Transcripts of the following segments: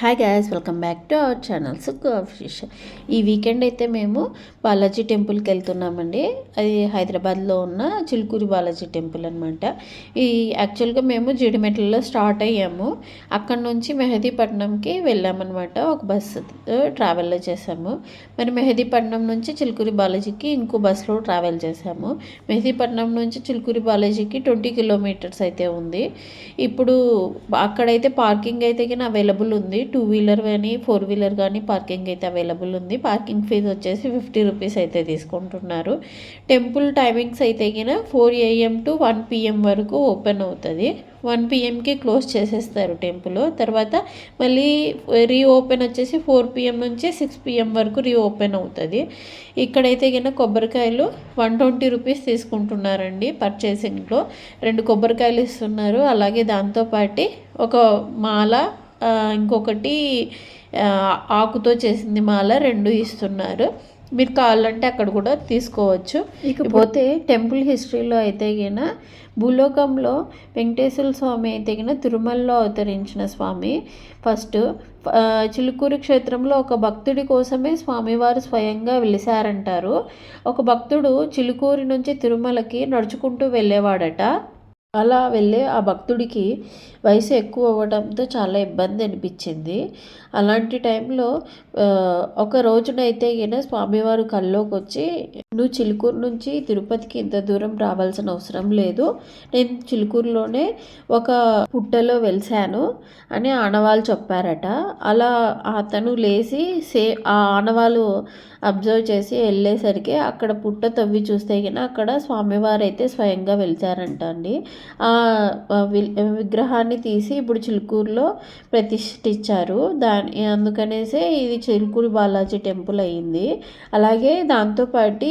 Hi gas, welcome back to our channel Sukku official. ఈ weekend అయితే మేము బాలాజీ టెంపుల్కి వెళ్తున్నామండి. అది హైదరాబాద్లో ఉన్న చిలుకూరి బాలాజీ టెంపుల్ అనమాట. ఈ యాక్చువల్గా మేము జీడిమెట్లలో స్టార్ట్ అయ్యాము. అక్కడ నుంచి మెహదీపట్నంకి వెళ్ళామన్నమాట. ఒక బస్సు ట్రావెల్లో చేసాము. మరి మెహదీపట్నం నుంచి చిలుకూరి బాలాజీకి ఇంకో బస్సులో ట్రావెల్ చేసాము. మెహదీపట్నం నుంచి చిలుకూరి బాలాజీకి 20 కిలోమీటర్స్ అయితే ఉంది. ఇప్పుడు అక్కడైతే పార్కింగ్ అయితే అవైలబుల్ ఉంది. 2 వీలర్ కానీ 4 వీలర్ కానీ పార్కింగ్ అయితే అవైలబుల్ ఉంది. పార్కింగ్ ఫీజు వచ్చేసి 50 రూపీస్ అయితే తీసుకుంటున్నారు. టెంపుల్ టైమింగ్స్ అయితే 4 AM to 1 PM వరకు ఓపెన్ అవుతుంది. 1 PMకి క్లోజ్ చేసేస్తారు టెంపుల్. తర్వాత మళ్ళీ రీఓపెన్ వచ్చేసి 4 PM నుంచి 6 PM వరకు రీఓపెన్ అవుతుంది. ఇక్కడైతే కొబ్బరికాయలు 120 రూపీస్ తీసుకుంటున్నారండి. పర్చేసింగ్లో 2 కొబ్బరికాయలు ఇస్తున్నారు. అలాగే దాంతోపాటు ఒక మాల, ఇంకొకటి ఆకుతో చేసింది మాల 2 ఇస్తున్నారు. మీరు కావాలంటే అక్కడ కూడా తీసుకోవచ్చు. ఇకపోతే టెంపుల్ హిస్టరీలో అయితే భూలోకంలో వెంకటేశ్వర స్వామి అయితే తిరుమలలో అవతరించిన స్వామి. ఫస్ట్ చిలుకూరి క్షేత్రంలో ఒక భక్తుడి కోసమే స్వామివారు స్వయంగా వెలిసారంటారు. ఒక భక్తుడు చిలుకూరి నుంచి తిరుమలకి నడుచుకుంటూ వెళ్ళేవాడట. అలా వెళ్ళే ఆ భక్తుడికి వయసు ఎక్కువ అవ్వడంతో చాలా ఇబ్బంది అనిపించింది. అలాంటి టైంలో ఒక రోజునైతే స్వామివారు కల్లోకి వచ్చి, నువ్వు చిలుకూరు నుంచి తిరుపతికి ఇంత దూరం రావాల్సిన అవసరం లేదు, నేను చిలుకూరులోనే ఒక పుట్టలో వెలిసాను అని ఆనవాళ్ళు చెప్పారట. అలా అతను లేచి ఆ ఆనవాళ్ళు అబ్జర్వ్ చేసి వెళ్ళేసరికి అక్కడ పుట్ట తవ్వి చూస్తే అక్కడ స్వామివారు అయితే స్వయంగా వెలిచారంట అండి. ఆ విగ్రహాన్ని తీసి ఇప్పుడు చిలుకూరులో ప్రతిష్ఠించారు. అందుకనేసే ఇది చిలుకూరి బాలాజీ టెంపుల్ అయ్యింది. అలాగే దాంతోపాటు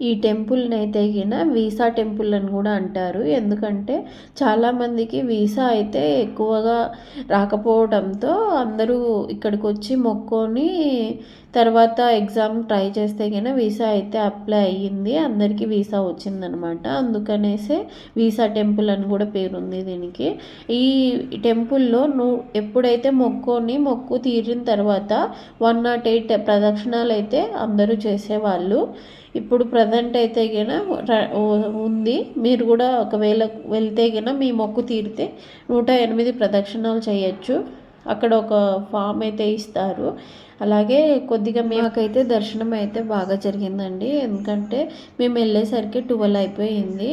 ఈ టెంపుల్ని అయితే వీసా టెంపుల్ అని కూడా అంటారు. ఎందుకంటే చాలామందికి వీసా అయితే ఎక్కువగా రాకపోవడంతో అందరూ ఇక్కడికి వచ్చి మొక్కొని తర్వాత ఎగ్జామ్ ట్రై చేస్తే వీసా అయితే అప్లై అయ్యింది. అందరికీ వీసా వచ్చిందనమాట. అందుకనేసే వీసా టెంపుల్ అని కూడా పేరుంది దీనికి. ఈ టెంపుల్లో నువ్వు ఎప్పుడైతే మొక్కు తీరిన తర్వాత 108 ప్రదక్షిణాలు అయితే అందరూ చేసేవాళ్ళు. ఇప్పుడు ప్రజెంట్ అయితే ఉంది. మీరు కూడా ఒకవేళ వెళ్తే మీ మొక్కు తీరితే 108 ప్రదక్షిణాలు చేయొచ్చు. అక్కడ ఒక ఫామ్ అయితే ఇస్తారు. అలాగే కొద్దిగా మాకైతే దర్శనం అయితే బాగా జరిగిందండి. ఎందుకంటే మేము వెళ్ళేసరికి 12 అయిపోయింది.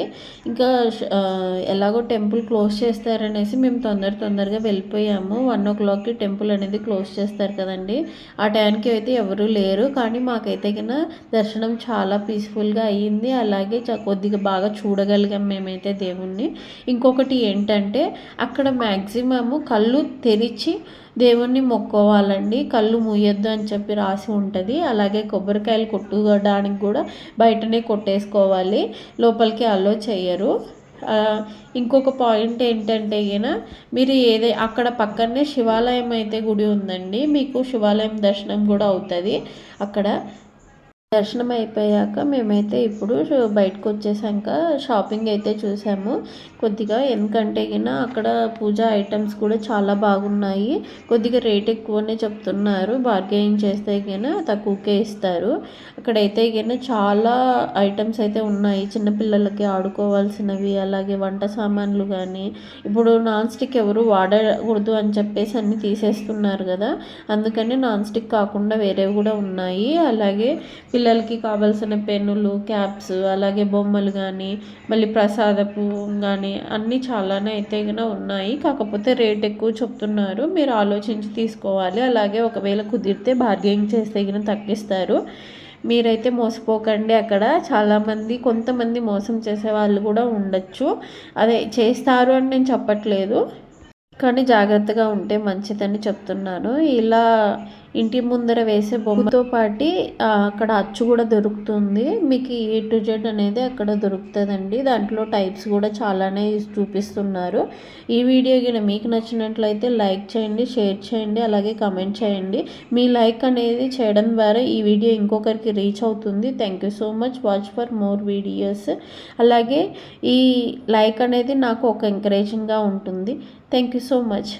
ఇంకా ఎలాగో టెంపుల్ క్లోజ్ చేస్తారనేసి మేము తొందరగా వెళ్ళిపోయాము. 1 o'clockకి టెంపుల్ అనేది క్లోజ్ చేస్తారు కదండి. ఆ టైంకి అయితే ఎవరూ లేరు. కానీ మాకైతే దర్శనం చాలా పీస్ఫుల్గా అయ్యింది. అలాగే కొద్దిగా బాగా చూడగలిగాం మేమైతే దేవుణ్ణి. ఇంకొకటి ఏంటంటే అక్కడ మ్యాక్సిమము కళ్ళు తెరిచి దేవుణ్ణి మొక్కోవాలండి. కళ్ళు మూయొద్దు అని చెప్పి రాసి ఉంటుంది. అలాగే కొబ్బరికాయలు కొట్టుకోవడానికి కూడా బయటనే కొట్టేసుకోవాలి, లోపలికి అలో చేయరు. ఇంకొక పాయింట్ ఏంటంటే మీరు అక్కడ పక్కనే శివాలయం అయితే గుడి ఉందండి. మీకు శివాలయం దర్శనం కూడా అవుతుంది. అక్కడ దర్శనం అయిపోయాక మేమైతే ఇప్పుడు బయటకు వచ్చేసాక షాపింగ్ అయితే చూసాము కొద్దిగా. ఎందుకంటే అక్కడ పూజా ఐటమ్స్ కూడా చాలా బాగున్నాయి. కొద్దిగా రేట్ ఎక్కువనే చెప్తున్నారు. బార్గెనింగ్ చేస్తే తక్కువకే ఇస్తారు. అక్కడైతే చాలా ఐటమ్స్ అయితే ఉన్నాయి. చిన్నపిల్లలకి ఆడుకోవాల్సినవి, అలాగే వంట సామాన్లు కానీ. ఇప్పుడు నాన్ స్టిక్ ఎవరు వాడకూడదు అని చెప్పేసి అన్నీ తీసేస్తున్నారు కదా, అందుకని నాన్ స్టిక్ కాకుండా వేరేవి కూడా ఉన్నాయి. అలాగే పిల్లలకి కావాల్సిన పెన్నులు, క్యాప్స్, అలాగే బొమ్మలు కానీ, మళ్ళీ ప్రసాదపు కానీ అన్నీ చాలానే అయితే ఉన్నాయి. కాకపోతే రేట్ ఎక్కువ చెప్తున్నారు. మీరు ఆలోచించి తీసుకోవాలి. అలాగే ఒకవేళ కుదిరితే బార్గెనింగ్ చేస్తే తగ్గిస్తారు. మీరైతే మోసపోకండి. అక్కడ కొంతమంది మోసం చేసే వాళ్ళు కూడా ఉండొచ్చు. అదే చేస్తారు అని నేను చెప్పట్లేదు, కానీ జాగ్రత్తగా ఉంటే మంచిదని చెప్తున్నాను. ఇలా ఇంటి ముందర వేసే బొమ్మతో పాటు అక్కడ అచ్చు కూడా దొరుకుతుంది. మీకు A to Z అనేది అక్కడ దొరుకుతుందండి. దాంట్లో టైప్స్ కూడా చాలానే చూపిస్తున్నారు. ఈ వీడియో మీకు నచ్చినట్లయితే లైక్ చేయండి, షేర్ చేయండి, అలాగే కమెంట్ చేయండి. మీ లైక్ అనేది చేయడం ద్వారా ఈ వీడియో ఇంకొకరికి రీచ్ అవుతుంది. Thank you so much. Watch for more videos. అలాగే ఈ లైక్ అనేది నాకు ఒక ఎంకరేజింగ్గా ఉంటుంది. Thank you so much.